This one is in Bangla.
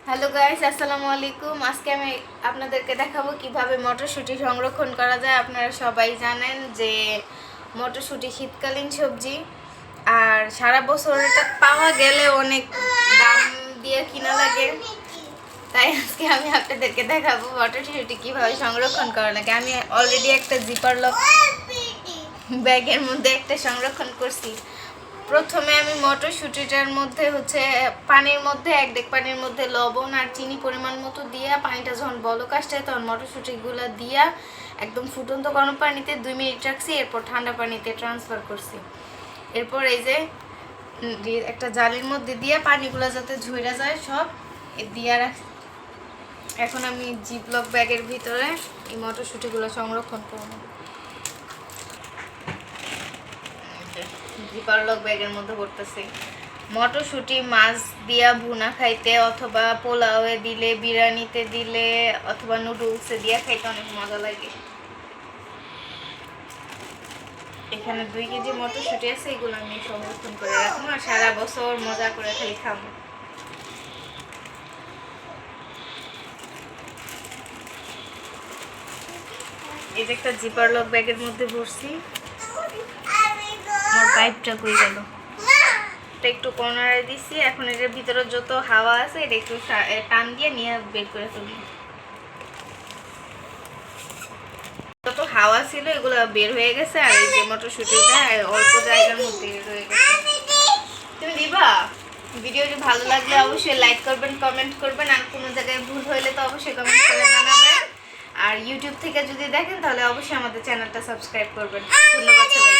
হ্যালো গাইস, আসসালামু আলাইকুম। আজকে আমি আপনাদেরকে দেখাবো কিভাবে মটরশুঁটি সংরক্ষণ করা যায়। আপনারা সবাই জানেন যে মটরশুঁটি শীতকালীন সবজি, আর সারা বছর এটা পাওয়া গেলে অনেক দাম দিয়ে কিনা লাগে। তাই আজকে আমি আপনাদেরকে দেখাবো মটরশুঁটি কিভাবে সংরক্ষণ করা লাগে। আমি অলরেডি একটা জিপার লক ব্যাগের মধ্যে একটা সংরক্ষণ করছি। প্রথমে আমি মটরশুঁটিটার মধ্যে পানির মধ্যে এক ডেক পানির মধ্যে লবণ আর চিনি পরিমাণ মতো দিয়া, পানিটা যখন বলক আসছে তখন মটরশুঁটিগুলো দিয়া একদম ফুটন্ত গরম পানিতে 2 মিনিট রাখছি। এরপর ঠান্ডা পানিতে ট্রান্সফার করছি। এরপর এই যে একটা জালির মধ্যে দিয়ে পানিগুলো যাতে ঝরে যায় সব দিয়া রাখছি। এখন আমি জিপলক ব্যাগের ভিতরে এই মটরশুঁটিগুলো সংরক্ষণ করব। জিপার লক ব্যাগের মধ্যে করতেছি। মটরশুঁটি মাছ দিয়া ভুনা খাইতে, অথবা পোলাওয়ে দিলে, বিরিয়ানিতে দিলে, অথবা নুডলসে দিয়া খাইতে অনেক মজা লাগে। এখানে 2 কেজি মটরশুঁটি আছে, এগুলো আমি সংরক্ষণ করে রাখবো আর সারা বছর মজা করে খালি খাবো। এই যে একটা জিপার লক ব্যাগের মধ্যে ভরছি। আমার পাইপটা কই গেল? একটু কর্নারে দিছি। এখন এটার ভিতরে যত হাওয়া আছে এটা একটু টান দিয়ে নিয়ে বের করে ফেলবো। যত হাওয়া ছিল এগুলো বের হয়ে গেছে, আর এই যে মটরশুঁটিটা অল্প জায়গার মধ্যে রয়ে গেছে। তুমি দিবা? ভিডিওটি ভালো লাগলে অবশ্যই লাইক করবেন, কমেন্ট করবেন, আর কোনো জায়গায় ভুল হইলে তো অবশ্যই কমেন্ট করে জানাবেন। আর ইউটিউব থেকে যদি দেখেন তাহলে অবশ্যই আমাদের চ্যানেলটা সাবস্ক্রাইব করবেন। ধন্যবাদ সবাই।